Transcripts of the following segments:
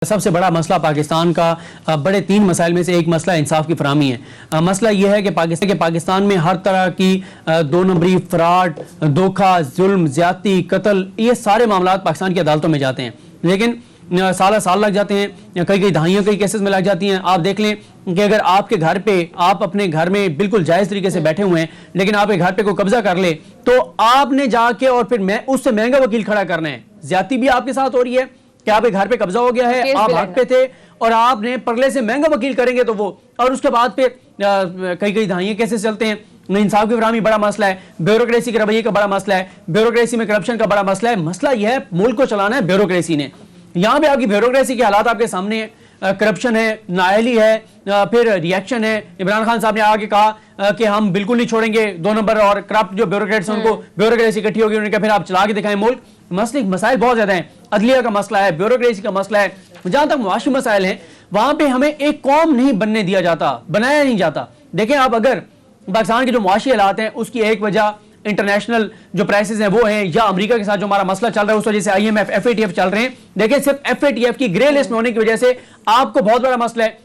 सबसे बड़ा मसला पाकिस्तान का बड़े तीन मसाइल में से एक मसला इंसाफ की फराहमी है। मसला यह है कि पाकिस्तान में हर तरह की दो नंबरी, फ्रॉड, धोखा, जुल्म, ज्यादती, कत्ल, ये सारे मामला पाकिस्तान की अदालतों में जाते हैं, लेकिन साल लग जाते हैं, कई दहाइयों कई केसेस में लग जाती हैं। आप देख लें कि अगर आपके घर पे, आप अपने घर में बिल्कुल जायज़ तरीके से बैठे हुए हैं, लेकिन आपके घर पे कोई कब्जा कर ले तो आपने जाके और फिर उससे महंगा वकील खड़ा करना है। ज्यादती भी आपके साथ हो रही है कि आपके घर पे कब्जा हो गया है, आप हक पे थे और आपने परले से महंगा वकील करेंगे तो वो, और उसके बाद पे कई दहाइयां कैसे चलते हैं। इंसाफ की फराहमी बड़ा मसला है, ब्यूरोक्रेसी के रवैये का बड़ा मसला है, ब्यूरोक्रेसी में करप्शन का बड़ा मसला है। मसला यह है मुल्क को चलाना है ब्यूरोक्रेसी ने। यहाँ पे आपकी ब्यूरोक्रेसी के हालात आपके सामने है, करप्शन है, नाअहली है, फिर रिएक्शन है। इमरान खान साहब ने आगे कहा कि हम बिल्कुल नहीं छोड़ेंगे 2 नंबर और करप्ट जो ब्यूरोक्रेट्स हैं उनको, ब्यूरोक्रेसी इकट्ठी होगी, उन्होंने कहा फिर आप चला के दिखाएं मुल्क। मसाइल बहुत ज्यादा हैं, अदलिया का मसला है, ब्यूरोक्रेसी का मसला है, जहां तक मुआशी मसाइल हैं वहां पे हमें एक कौम नहीं बनने दिया जाता, बनाया नहीं जाता। देखें आप, अगर पाकिस्तान के जो मुआशी हालात हैं उसकी एक वजह इंटरनेशनल जो प्राइसेस हैं वो हैं, या अमेरिका के साथ जो हमारा मसला चल रहा है उस वजह से IMF FATF चल रहे हैं। देखिए सिर्फ FATF की ग्रे लिस्ट में होने की वजह से आपको बहुत बड़ा मसला है।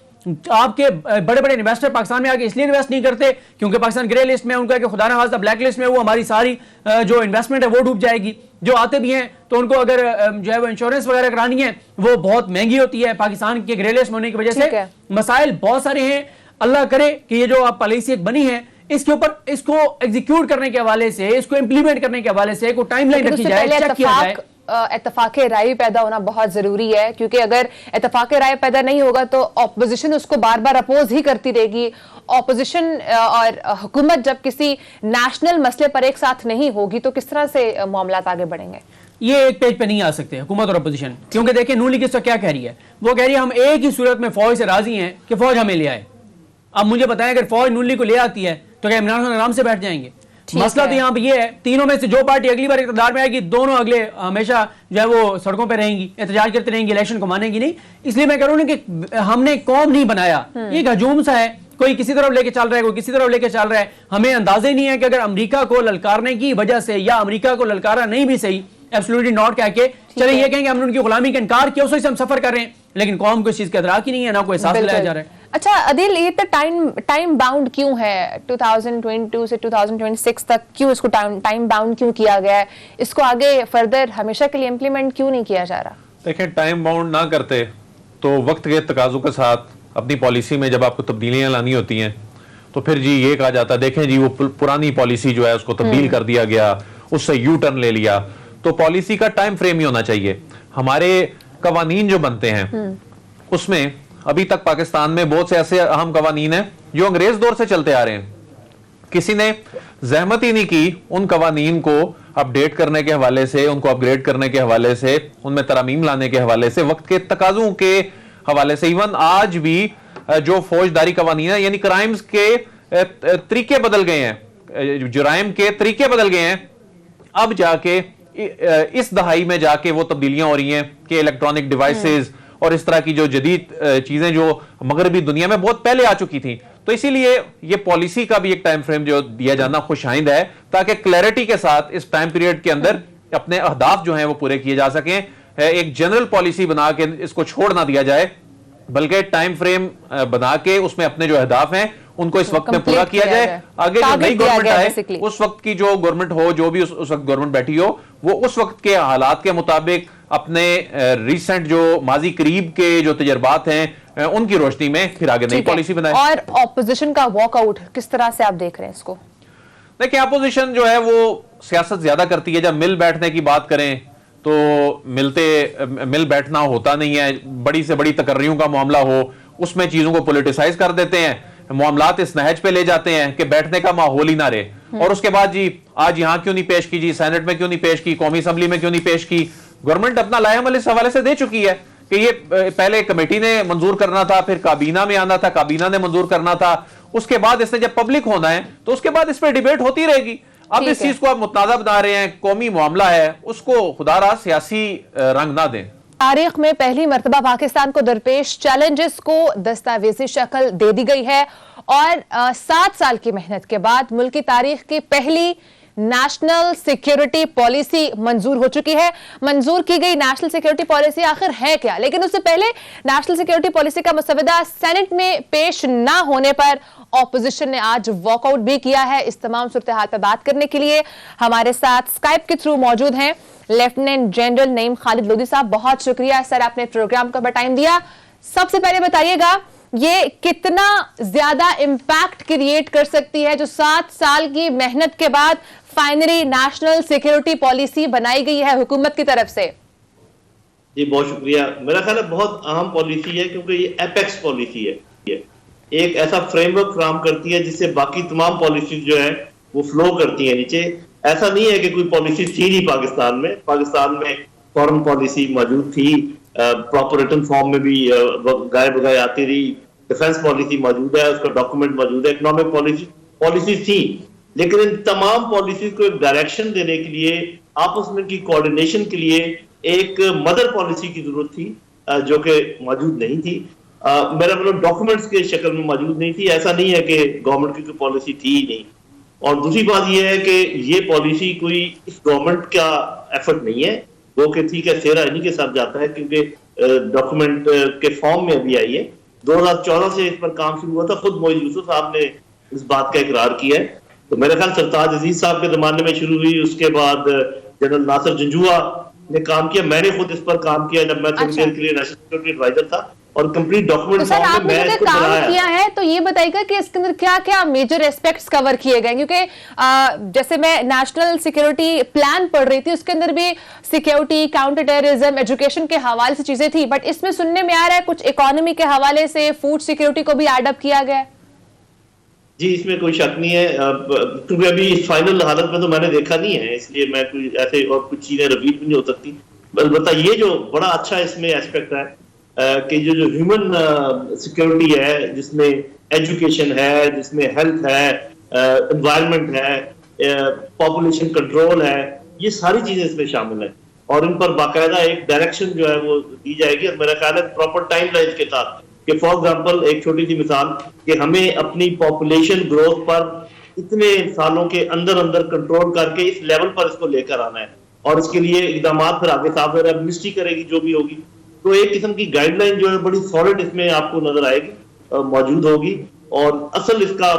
आपके बड़े बड़े इन्वेस्टर पाकिस्तान में आके इसलिए इन्वेस्ट नहीं करते क्योंकि पाकिस्तान ग्रे लिस्ट में, उनका कि खुदा ना खास्ता ब्लैक लिस्ट में वो हमारी सारी जो इन्वेस्टमेंट है वो डूब जाएगी। जो आते भी हैं तो उनको अगर जो है वो इंश्योरेंस वगैरह करानी है वो बहुत महंगी होती है। पाकिस्तान के ग्रे लिस्ट में होने की वजह से मसाइल बहुत सारे हैं। अल्लाह करे कि ये जो आप पॉलिसी बनी है इसके ऊपर, इसको एग्जीक्यूट करने के हवाले से, इसको इंप्लीमेंट करने के हवाले से कोई टाइमलाइन रखी जाए, चेक किया जाए। इत्तफाक़े राय पैदा होना बहुत जरूरी है, क्योंकि अगर इत्तफाक़े राय पैदा नहीं होगा तो ऑपोजिशन उसको बार बार अपोज ही करती रहेगी। ऑपोजिशन और हुकूमत जब किसी नेशनल मसले पर एक साथ नहीं होगी तो किस तरह से मामला आगे बढ़ेंगे। ये एक पेज पे नहीं आ सकते हुकूमत और अपोजिशन, क्योंकि देखिए नून लीग इस वक्त क्या कह रही है, वो कह रही है हम एक ही सूरत में फौज से राजी हैं कि फौज हमें ले आए। अब मुझे बताएं, अगर फौज नून लीग को ले आती है तो क्या इमरान खान आराम से बैठ जाएंगे? मसला तो यहाँ पे ये है, तीनों में से जो पार्टी अगली बार इक़्तिदार में आएगी दोनों अगले हमेशा जो है वो सड़कों पे रहेंगी, एहतजाज करते रहेंगी, इलेक्शन को मानेगी नहीं। इसलिए मैं कह रहा हूँ कि हमने कौम नहीं बनाया, एक हजूम सा है, कोई किसी तरफ लेके चल रहा है, कोई किसी तरफ लेके चल रहा है। हमें अंदाजा ही नहीं है कि अगर अमेरिका को ललकारने की वजह से, या अमेरिका को ललकारा नहीं भी सही, एब्सोल्युटली नॉट कह के चले ये कहेंगे हमने उनकी गुलामी का इनकार किया, उस वजह से हम सफर कर रहे हैं, लेकिन कौम को इस चीज का इदराक ही नहीं है, ना कोई एहसास दिलाया जा रहा है। अच्छा अदिल, ये तो टाइम बाउंड क्यों है? 2022 से 2026 तक क्यों इसको टाइम बाउंड क्यों किया गया है? इसको आगे फर्दर हमेशा के लिए इम्प्लीमेंट क्यों नहीं किया जा रहा? देखिए, टाइम बाउंड ना करते तो वक्त के तकाजों के साथ अपनी पॉलिसी में जब आपको तब्दीलियां लानी होती हैं तो फिर जी ये कहा जाता है देखें जी वो पुरानी पॉलिसी जो है उसको तब्दील कर दिया गया, उससे यू टर्न ले लिया। तो पॉलिसी का टाइम फ्रेम ही होना चाहिए। हमारे कवानीन जो बनते हैं उसमें अभी तक पाकिस्तान में बहुत से ऐसे अहम कवानीन हैं जो अंग्रेज दौर से चलते आ रहे हैं। किसी ने जहमत ही नहीं की उन कवानीन को अपडेट करने के हवाले से, उनको अपग्रेड करने के हवाले से, उनमें तरमीम लाने के हवाले से, वक्त के तकाजों के हवाले से। इवन आज भी जो फौजदारी कवानीन है, यानी क्राइम्स के तरीके बदल गए हैं, जुराइम के तरीके बदल गए हैं। अब जाके इस दहाई में जाके वो तब्दीलियां हो रही हैं कि इलेक्ट्रॉनिक डिवाइसेस और इस तरह की जो जदीद चीजें जो मगरबी दुनिया में बहुत पहले आ चुकी थी। तो इसीलिए ये पॉलिसी का भी एक टाइम फ्रेम जो दिया जाना खुशाइंद है, ताकि क्लैरिटी के साथ इस टाइम पीरियड के अंदर अपने अहदाफ जो हैं वो पूरे किए जा सकें। एक जनरल पॉलिसी बना के इसको छोड़ ना दिया जाए, बल्कि टाइम फ्रेम बना के उसमें अपने जो अहदाफ हैं उनको इस वक्त में पूरा किया जाए। आगे जो नई गवर्नमेंट आए, उस वक्त की जो गवर्नमेंट हो, जो भी उस वक्त गवर्नमेंट बैठी हो, वो उस वक्त के हालात के मुताबिक अपने रिसेंट जो माजी करीब के जो तजर्बात हैं उनकी रोशनी में फिर आगे नई पॉलिसी बनाए। और ऑपोजिशन का वॉकआउट किस तरह से आप देख रहे हैं इसको? देखिए, अपोजिशन जो है वो सियासत ज्यादा करती है। जब मिल बैठने की बात करें तो मिल बैठना होता नहीं है। बड़ी से बड़ी तकर्रियों का मामला हो उसमें चीजों को पॉलिटिसाइज कर देते हैं, मामलात इस नहज पे ले जाते हैं कि बैठने का माहौल ही ना रहे। और उसके बाद जी आज यहां क्यों नहीं पेश की, जी सेनेट में क्यों नहीं पेश की, कौमी असम्बली में क्यों नहीं पेश की। गवर्नमेंट अपना लाएअमल इस हवाले से दे चुकी है कि ये पहले कमेटी ने मंजूर करना था, फिर काबीना में आना था, काबीना ने मंजूर करना था, उसके बाद इसने जब पब्लिक होना है तो उसके बाद इस पर डिबेट होती रहेगी। अब इस चीज को आप मुतनाज़ा बना रहे हैं, कौमी मामला है, उसको खुदारा सियासी रंग ना दें। तारीख में पहली मर्तबा पाकिस्तान को दरपेश चैलेंजेस को दस्तावेजी शक्ल दे दी गई है और 7 साल की मेहनत के बाद मुल्क की तारीख की पहली नेशनल सिक्योरिटी पॉलिसी मंजूर हो चुकी है। मंजूर की गई नेशनल सिक्योरिटी पॉलिसी आखिर है क्या? लेकिन उससे पहले नेशनल सिक्योरिटी पॉलिसी का मसवदा सेनेट में पेश ना होने पर ऑपोजिशन ने आज वॉकआउट भी किया है। इस तमाम सूरत हाल पर बात करने के लिए हमारे साथ स्काइप के थ्रू मौजूद हैं लेफ्टिनेंट जनरल नईम खालिद लोधी साहब। बहुत शुक्रिया सर, आपने प्रोग्राम को टाइम दिया। सबसे पहले बताइएगा, ये कितना ज्यादा इंपैक्ट क्रिएट कर सकती है जो 7 साल की मेहनत के बाद फाइनली नेशनल सिक्योरिटी पॉलिसी बनाई गई है हुकूमत की तरफ से? जी बहुत शुक्रिया। मेरा ख्याल है बहुत अहम पॉलिसी है, क्योंकि ये एपेक्स पॉलिसी है। एक ऐसा फ्रेमवर्क फ्राहम करती है जिससे बाकी तमाम पॉलिसी जो है वो फ्लो करती है नीचे। ऐसा नहीं है कि कोई पॉलिसी थी नहीं पाकिस्तान में। पाकिस्तान में फॉरेन पॉलिसी मौजूद थी, प्रॉपर रिटन फॉर्म में भी गाय बगाए आती रही, डिफेंस पॉलिसी मौजूद है, उसका डॉक्यूमेंट मौजूद है, इकोनॉमिक पॉलिसी थी। लेकिन इन तमाम पॉलिसी को एक डायरेक्शन देने के लिए, आपस में की कोऑर्डिनेशन के लिए एक मदर पॉलिसी की जरूरत थी, जो कि मौजूद नहीं थी। मेरा मतलब डॉक्यूमेंट्स के शक्ल में मौजूद नहीं थी। ऐसा नहीं है कि गवर्नमेंट की कोई पॉलिसी थी ही नहीं। और दूसरी बात यह है कि ये पॉलिसी कोई इस गवर्नमेंट का एफर्ट नहीं है, वो कि ठीक है सेहरा इन्हीं के साथ जाता है, क्योंकि डॉक्यूमेंट के फॉर्म में अभी आई है। 2014 से इस पर काम शुरू हुआ था। खुद मोइज यूसुफ साहब ने इस बात का इकरार किया है। तो मेरे ख्याल सरताज अजीज साहब के जमाने में शुरू हुई, उसके बाद जनरल नासिर जंजुआ ने काम किया, मैंने खुद इस पर काम किया जब मैं के लिए नेशनल सिक्योरिटी एडवाइजर था, और कंप्लीट डॉक्यूमेंट तो सर आपने जो काम किया है तो ये बताइएगा कि इसके अंदर क्या क्या मेजर एस्पेक्ट्स कवर किए गए? क्योंकि जैसे मैं नेशनल सिक्योरिटी प्लान पढ़ रही थी, उसके अंदर भी सिक्योरिटी, काउंटर टेररिज्म, एजुकेशन के हवाले से चीजें थी, बट इसमें सुनने में आ रहा है कुछ इकोनॉमी के हवाले से फूड सिक्योरिटी को भी एड अप किया गया है। जी इसमें कोई शक नहीं है, क्योंकि अभी इस फाइनल हालत में तो मैंने देखा नहीं है, इसलिए मैं कोई ऐसे और कुछ चीजें रिपीट भी नहीं हो सकती। अलबत्ता ये जो बड़ा अच्छा इसमें एस्पेक्ट है कि जो ह्यूमन सिक्योरिटी है, जिसमें एजुकेशन है, जिसमें हेल्थ है, एनवायरनमेंट है, पॉपुलेशन कंट्रोल है, ये सारी चीजें इसमें शामिल है और इन पर बाकायदा एक डायरेक्शन जो है वो दी जाएगी। और मेरा ख्याल है प्रॉपर टाइम लाइन के साथ, कि फॉर एग्जाम्पल एक छोटी सी मिसाल कि हमें अपनी पॉपुलेशन ग्रोथ पर इतने सालों के अंदर अंदर कंट्रोल करके इस लेवल पर इसको लेकर आना है, और इसके लिए इकदाम फिर आगे साफ मिनिस्ट्री करेगी जो भी होगी। तो एक किस्म की गाइडलाइन जो है बड़ी सॉलिड इसमें आपको नजर आएगी, मौजूद होगी। और असल इसका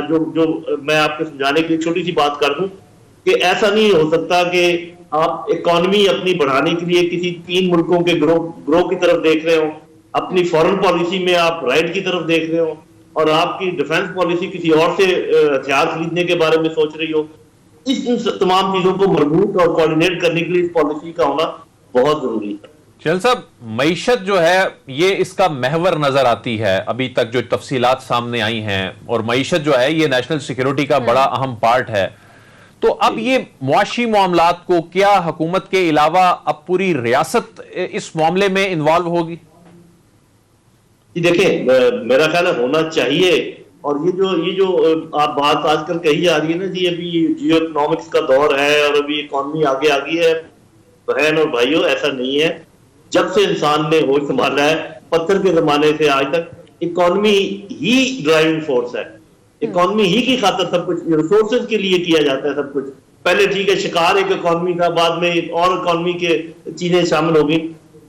जो मैं आपको समझाने के लिए छोटी सी बात कर दूं कि ऐसा नहीं हो सकता कि आप इकोनॉमी अपनी बढ़ाने के लिए किसी 3 मुल्कों के ग्रो की तरफ देख रहे हो, अपनी फॉरेन पॉलिसी में आप राइट की तरफ देख रहे हो, और आपकी डिफेंस पॉलिसी किसी और से हथियार खरीदने के बारे में सोच रही हो। इन तमाम चीजों को मजबूत और कोऑर्डिनेट करने के लिए इस पॉलिसी का होना बहुत जरूरी है। चल साहब, मईशत जो है ये इसका महवर नजर आती है अभी तक जो तफसीलात सामने आई हैं, और मईशत जो है ये नेशनल सिक्योरिटी का बड़ा अहम पार्ट है। तो अब ये मुआशी मामलात को क्या हुकूमत के अलावा अब पूरी रियासत इस मामले में इन्वॉल्व होगी? जी देखिए, मेरा ख्याल है होना चाहिए। और ये जो आप बात आजकल कही जा रही है ना जी, अभी जियो इकोनॉमिक्स का दौर है और अभी इकोनॉमी आगे आ गई है, बहन और भाइयों ऐसा नहीं है। जब से इंसान ने होश संभाला है, पत्थर के जमाने से आज तक, इकोनॉमी ही ड्राइविंग फोर्स है। इकोनॉमी ही की खातिर सब कुछ, रिसोर्सेज के लिए किया जाता है सब कुछ। पहले ठीक है शिकार एक इकोनॉमी था, बाद में एक और इकोनॉमी के चीजें शामिल हो गई।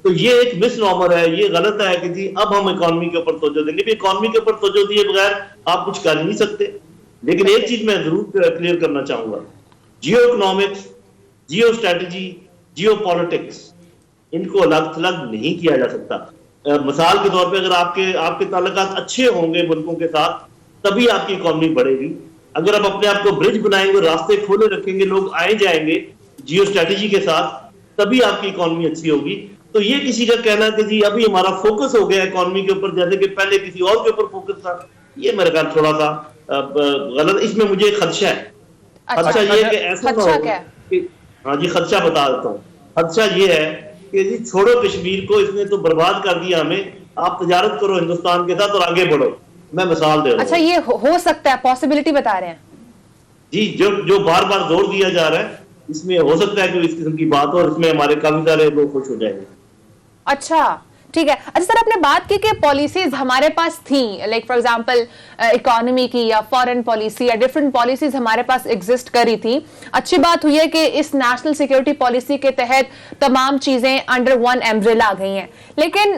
तो ये एक मिसनॉमर है, ये गलत है कि जी अब हम इकोनॉमी के ऊपर तवज्जो देंगे। इकोनॉमी के ऊपर तवज्जो दिए बगैर आप कुछ कर नहीं सकते। लेकिन एक चीज मैं जरूर क्लियर करना चाहूंगा, जियो इकोनॉमिक्स, जियो स्ट्रेटेजी, जियो पॉलिटिक्स, इनको अलग थलग नहीं किया जा सकता। मिसाल के तौर पे अगर आपके ताल्लुकात अच्छे होंगे मुल्कों के साथ, तभी आपकी इकोनॉमी बढ़ेगी। अगर आप अपने आप को ब्रिज बनाएंगे, रास्ते खोले रखेंगे, लोग आए जाएंगे जियो स्ट्रेटेजी के साथ, तभी आपकी इकोनॉमी अच्छी होगी। तो ये किसी का कहना कि जी अभी हमारा फोकस हो गया इकोनॉमी के ऊपर, जैसे कि पहले किसी और के ऊपर फोकस था, ये मेरे ख्याल थोड़ा सा गलत। इसमें मुझे खदशा है। खदशा ये है कि ऐसा ना हो कि, हाँ जी खदशा बता देता हूँ। खदशा ये है कि जी छोड़ो कश्मीर को, इसने तो बर्बाद कर दिया हमें, आप तजारत करो हिंदुस्तान के साथ और आगे बढ़ो। मैं मिसाल दे रहा हूँ। अच्छा, ये हो सकता है, पॉसिबिलिटी बता रहे हैं जी। जो बार बार जोर दिया जा रहा है, इसमें हो सकता है कि इस किस्म की बात हो, और इसमें हमारे काफी सारे लोग खुश हो जाएंगे। अच्छा, ठीक है। अच्छा सर, आपने बात की कि पॉलिसीज हमारे पास थी, लाइक फॉर एग्जांपल इकोनॉमी की या फॉरेन पॉलिसी या डिफरेंट पॉलिसीज हमारे पास एग्जिस्ट करी थी। अच्छी बात हुई है कि इस नेशनल सिक्योरिटी पॉलिसी के तहत तमाम चीजें अंडर वन एम्ब्रेला आ गई हैं, लेकिन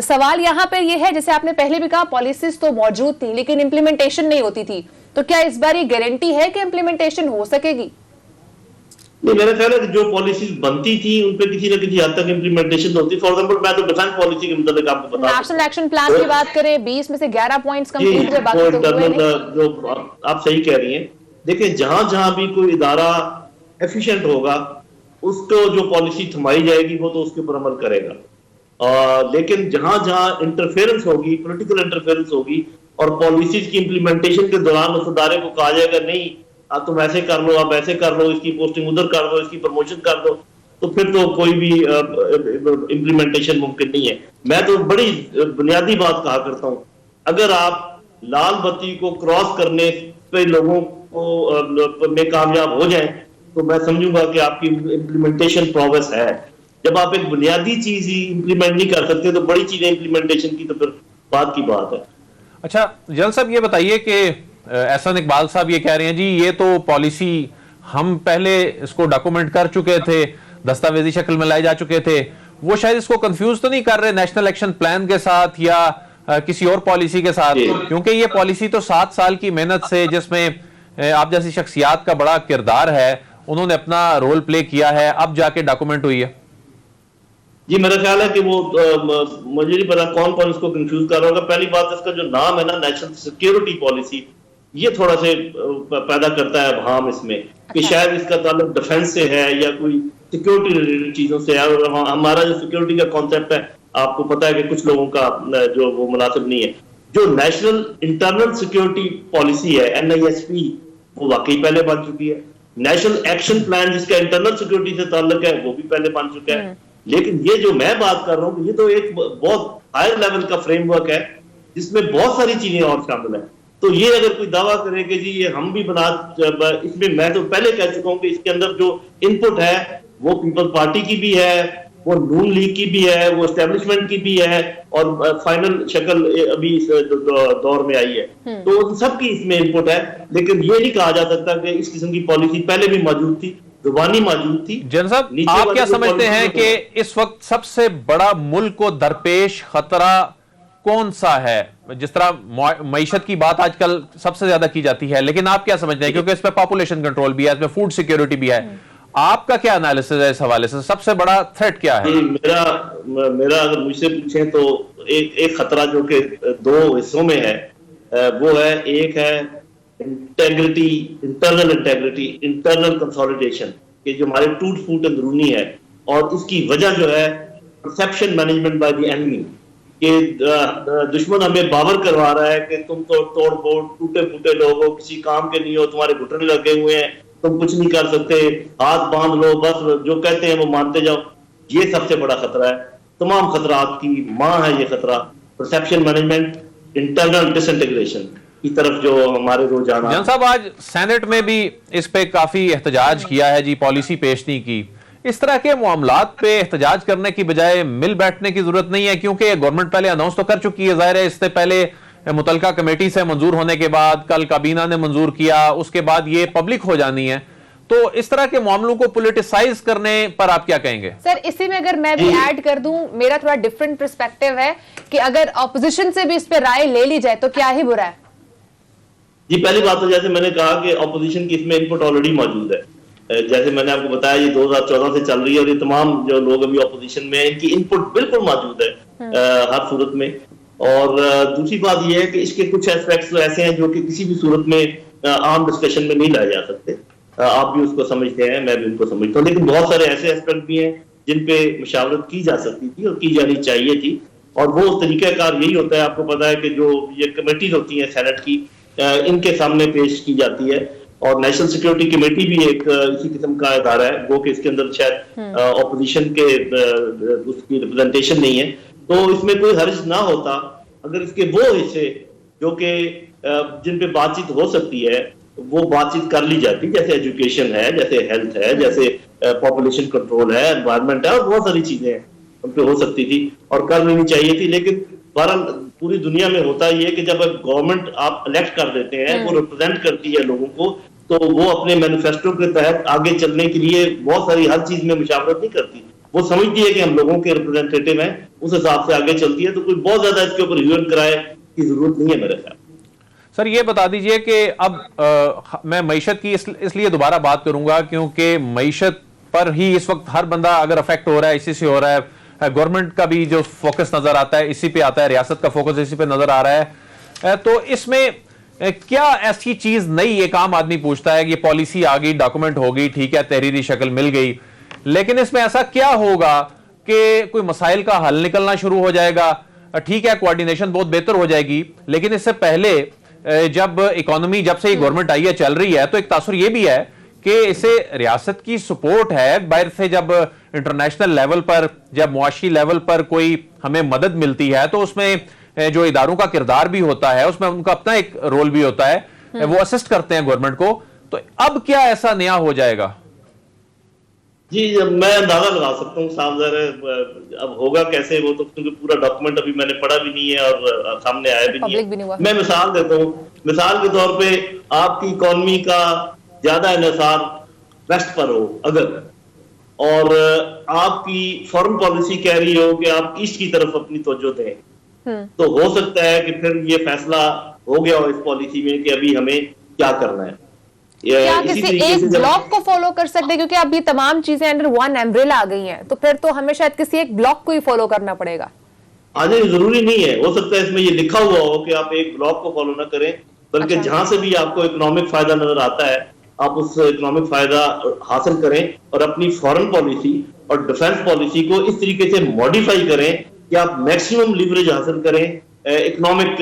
सवाल यहाँ पे ये है, जैसे आपने पहले भी कहा, पॉलिसीज तो मौजूद थी लेकिन इम्प्लीमेंटेशन नहीं होती थी, तो क्या इस बार ये गारंटी है कि इम्प्लीमेंटेशन हो सकेगी? नहीं, मेरा ख्याल है कि जो पॉलिसीज बनती थी उन पे किसी न किसी हद तक इम्प्लीमेंटेशन होती। फॉर एग्जांपल मैं तो डिफेंस पॉलिसी के मतलब आपको बता, नेशनल एक्शन प्लान की बात करें, 20 में से 11 पॉइंट्स कंप्लीट हुए, बाकी तो हुए नहीं। जो आप सही कह रही हैं, देखिए जहां जहां भी कोई इदारा एफिशिएंट होगा उसको जो पॉलिसी थमाई जाएगी वो तो उसके ऊपर अमल करेगा, लेकिन जहां जहां इंटरफेरेंस होगी, पॉलिटिकल इंटरफेरेंस होगी और पॉलिसीज की इम्प्लीमेंटेशन के दौरान उस इदारे को कहा जाएगा नहीं आप तुम ऐसे कर लो, आप ऐसे कर लो, इसकी पोस्टिंग उधर कर दो, इसकी प्रमोशन कर दो, तो फिर तो कोई भी इम्प्लीमेंटेशन मुमकिन नहीं है। मैं तो बड़ी बुनियादी बात कहा करता हूं, अगर आप लाल बत्ती को क्रॉस करने पे लोगों को में कामयाब हो जाएं तो मैं समझूंगा कि आपकी इम्प्लीमेंटेशन प्रोग्रेस है। जब आप एक बुनियादी चीज ही इम्प्लीमेंट नहीं कर सकते तो बड़ी चीजें इम्प्लीमेंटेशन की तो फिर बात की बात है। अच्छा जनरल साहब, ये बताइए कि एहसान इकबाल साहब ये कह रहे हैं जी ये तो पॉलिसी हम पहले इसको डॉक्यूमेंट कर चुके थे, दस्तावेजी शक्ल में लाए जा चुके थे, वो शायद इसको कंफ्यूज तो नहीं कर रहे नेशनल एक्शन प्लान के साथ या किसी और पॉलिसी के साथ? क्योंकि ये पॉलिसी तो 7 साल की मेहनत से, जिसमें आप जैसी शख्सियात का बड़ा किरदार है, उन्होंने अपना रोल प्ले किया है, अब जाके डॉक्यूमेंट हुई है। जी मेरा ख्याल है कि वो मुझे नहीं पता कौन कौन इसको कंफ्यूज कर रहा होगा। पहली बात, इसका जो नाम है ना नेशनल सिक्योरिटी पॉलिसी, ये थोड़ा से पैदा करता है भाम इसमें कि शायद इसका ताल्लुक डिफेंस से है या कोई सिक्योरिटी रिलेटेड चीजों से है। और हमारा जो सिक्योरिटी का कॉन्सेप्ट है आपको पता है कि कुछ लोगों का जो वो मुनासिब नहीं है। जो नेशनल इंटरनल सिक्योरिटी पॉलिसी है NISP, वो वाकई पहले बन चुकी है। नेशनल एक्शन प्लान जिसका इंटरनल सिक्योरिटी से ताल्लुक है वो भी पहले बन चुका है। लेकिन ये जो मैं बात कर रहा हूँ ये तो एक बहुत हायर लेवल का फ्रेमवर्क है जिसमें बहुत सारी चीजें और शामिल है। तो ये अगर कोई दावा करे कि जी ये हम भी बना, इसमें मैं तो पहले कह चुका हूं कि इसके अंदर जो इनपुट है वो पीपल्स पार्टी की भी है, वो नून लीग की भी है, वो एस्टेब्लिशमेंट की भी है और फाइनल शक्ल अभी इस दौर में आई है। तो उन सब की इसमें इनपुट है, लेकिन ये नहीं कहा जा सकता कि इस किस्म की पॉलिसी पहले भी मौजूद थी, जुबानी मौजूद थी। जनरल साहब, आप क्या समझते हैं कि इस वक्त सबसे बड़ा मुल्क को दरपेश खतरा कौन सा है? जिस तरह मईशत की बात आजकल सबसे ज्यादा की जाती है, लेकिन आप क्या समझते हैं, क्योंकि इसमें पॉपुलेशन कंट्रोल भी है, इसमें फूड सिक्योरिटी भी है, आपका क्या एनालिसिस है इस हवाले से? सबसे बड़ा थ्रेट क्या है? मेरा अगर मुझसे पूछें तो एक खतरा जो कि 2 हिस्सों में है, वो है, एक है इंटेग्रिटी, इंटरनल कंसोलिडेशन, कि जो हमारे टूट फूट अंदरूनी है, और इसकी वजह जो है perception management by the enemy, कि दुश्मन हमें बावर करवा रहा है कि तुम तो तोड़ फोड़ टूटे फूटे लोग हो, किसी काम के नहीं हो, तुम्हारे घुटने लगे हुए हैं, तुम कुछ नहीं कर सकते, हाथ बांध लो, बस जो कहते हैं वो मानते जाओ। ये सबसे बड़ा खतरा है, तमाम खतरात की मां है ये खतरा, परसेप्शन मैनेजमेंट, इंटरनल डिसइंटीग्रेशन की तरफ जो हमारे रोजाना। जनरल साहब, आज सेनेट में भी इस पे काफी एहतजाज किया है जी, पॉलिसी पेश नहीं की। इस तरह के मामलात पे एहतजाज करने की बजाय मिल बैठने की जरूरत नहीं है, क्योंकि गवर्नमेंट पहले अनाउंस तो कर चुकी है, जाहिर है इससे पहले मुतलका कमेटी से मंजूर होने के बाद, कल काबीना ने मंजूर किया, उसके बाद ये पब्लिक हो जानी है। तो इस तरह के मामलों को पॉलिटिसाइज करने पर आप क्या कहेंगे? सर, इसी में अगर मैं भी ऐड कर दूं, मेरा थोड़ा डिफरेंट पर्सपेक्टिव है कि अगर ऑपोजिशन से भी इस पे राय ले ली जाए तो क्या ही बुरा है। जी, पहली बात तो जैसे मैंने कहा कि ऑपोजिशन की इसमें इनपुट ऑलरेडी मौजूद है। जैसे मैंने आपको बताया ये 2014 से चल रही है और ये तमाम जो लोग अभी ऑपोजिशन में हैं इनकी इनपुट बिल्कुल मौजूद है हर सूरत में। और दूसरी बात ये है कि इसके कुछ एस्पेक्ट्स ऐसे हैं जो कि किसी भी सूरत में आम डिस्कशन में नहीं लाए जा सकते। आप भी उसको समझते हैं, मैं भी उनको समझता हूँ, लेकिन बहुत सारे ऐसे एस्पेक्ट भी हैं जिन पे मुशावरत की जा सकती थी और की जानी चाहिए थी। और वो तरीकाकार यही होता है, आपको पता है कि जो ये कमेटीज होती हैं सेनेट की, इनके सामने पेश की जाती है। और नेशनल सिक्योरिटी कमेटी भी एक इसी किस्म का इदारा है, वो कि इसके अंदर शायद ऑपोजिशन के उसकी रिप्रेजेंटेशन नहीं है, तो इसमें कोई हर्ज ना होता अगर इसके वो हिस्से जो कि जिन पे बातचीत हो सकती है वो बातचीत कर ली जाती, जैसे एजुकेशन है, जैसे हेल्थ है, जैसे पॉपुलेशन कंट्रोल है, एनवायरनमेंट है और बहुत सारी चीजें हैं। उन पे हो सकती थी और कर लेनी चाहिए थी। लेकिन बहरहाल पूरी दुनिया में होता ही है कि जब गवर्नमेंट आप इलेक्ट कर देते हैं, वो रिप्रेजेंट करती है लोगों को, तो वो अपने मैनिफेस्टो के तहत आगे चलने के लिए बहुत सारी हर चीज में मुशावरत नहीं करती। वो समझती है कि हम लोगों के रिप्रेजेंटेटिव हैं, उस हिसाब से आगे चलती है। तो कोई बहुत ज्यादा इसके ऊपर ह्यू एंड क्राई की जरूरत नहीं है मेरे ख्याल। सर ये बता दीजिए कि अब मैं मईशत की इसलिए दोबारा बात करूंगा क्योंकि मईशत पर ही इस वक्त हर बंदा अगर अफेक्ट हो रहा है, इसी से हो रहा है। गवर्नमेंट का भी जो फोकस नजर आता है इसी पे आता है, रियासत का फोकस इसी पे नजर आ रहा है। तो इसमें क्या ऐसी चीज नई एक आम आदमी पूछता है कि पॉलिसी आ गई, डॉक्यूमेंट हो गई, ठीक है, तहरीरी शक्ल मिल गई, लेकिन इसमें ऐसा क्या होगा कि कोई मसाइल का हल निकलना शुरू हो जाएगा? ठीक है, कोऑर्डिनेशन बहुत बेहतर हो जाएगी, लेकिन इससे पहले जब इकोनॉमी जब से गवर्नमेंट आई है, चल रही है, तो एक तासुर यह भी है कि इसे रियासत की सपोर्ट है बाहर से। जब इंटरनेशनल लेवल पर, जब मुआशी लेवल पर कोई हमें मदद मिलती है, तो उसमें जो इदारों का किरदार भी होता है, उसमें उनका अपना एक रोल भी होता है, वो असिस्ट करते हैं गवर्नमेंट को। तो अब क्या ऐसा नया हो जाएगा? जी, मैं अंदाजा लगा सकता हूँ साहब, जरा अब होगा कैसे वो तो, क्योंकि पूरा डॉक्यूमेंट अभी मैंने पढ़ा भी नहीं है और सामने आया भी नहीं है। मैं मिसाल देता हूँ, मिसाल के तौर पे आपकी इकोनॉमी का ज्यादा इन्हिसार वेस्ट पर हो अगर, और आपकी फॉरेन पॉलिसी कह रही हो कि आप ईस्ट की तरफ अपनी तवज्जो दें, तो हो सकता है कि फिर ये फैसला हो गया हो इस पॉलिसी में कि अभी हमें क्या करना है। क्या किसी एक ब्लॉक को फॉलो कर सकते हैं? क्योंकि अब ये तमाम चीजें अंडर वन एम्ब्रेला आ गई हैं, तो फिर तो हमें शायद किसी एक ब्लॉक को ही फॉलो करना पड़ेगा। आगे जरूरी नहीं है, हो सकता है इसमें ये लिखा हुआ हो कि आप एक ब्लॉक को फॉलो ना करें, बल्कि जहां से भी आपको इकोनॉमिक फायदा नजर आता है आप उस इकोनॉमिक फायदा हासिल करें और अपनी फॉरेन पॉलिसी और डिफेंस पॉलिसी को इस तरीके से मॉडिफाई करें कि आप मैक्सिमम लिवरेज हासिल करें इकोनॉमिक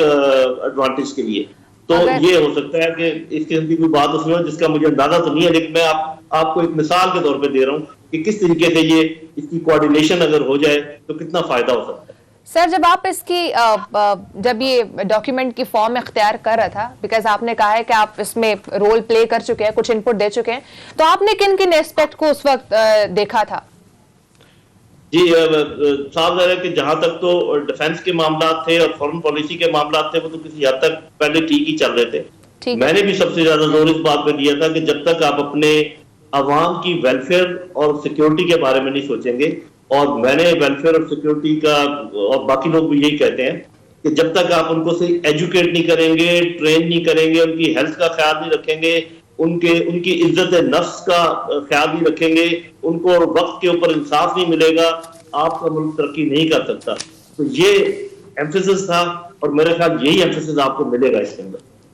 एडवांटेज के लिए। तो ये हो सकता है कि इस किस्म की कोई बात उसमें हो जिसका मुझे अंदाजा तो नहीं है, लेकिन मैं आपको एक मिसाल के तौर पे दे रहा हूँ कि किस तरीके से ये इसकी कोऑर्डिनेशन अगर हो जाए तो कितना फायदा हो सकता है। सर, जब आप इसकी जब ये डॉक्यूमेंट की फॉर्म इख्तियार कर रहा था, बिकॉज आपने कहा है कि आप इसमें रोल प्ले कर चुके हैं, कुछ इनपुट दे चुके हैं, तो आपने किन किन एस्पेक्ट को उस वक्त देखा था? जी साफ है कि जहां तक तो डिफेंस के मामला थे और फॉरेन पॉलिसी के मामला थे वो तो किसी हद तक पहले ठीक ही चल रहे थे। मैंने भी सबसे ज्यादा जोर इस बात पे दिया था कि जब तक आप अपने अवाम की वेलफेयर और सिक्योरिटी के बारे में नहीं सोचेंगे, और मैंने वेलफेयर और सिक्योरिटी का, और बाकी लोग भी यही कहते हैं कि जब तक आप उनको सही एजुकेट नहीं करेंगे, ट्रेन नहीं करेंगे, उनकी हेल्थ का ख्याल नहीं रखेंगे, उनकी इज्जत नफ्स का ख्याल नहीं रखेंगे, उनको वक्त के ऊपर इंसाफ नहीं मिलेगा, आपका मुल्क तरक्की नहीं कर सकता। तो ये एम्फेसिस था और मेरे ख्याल यही एम्फेसिस आपको मिलेगा इसके अंदर।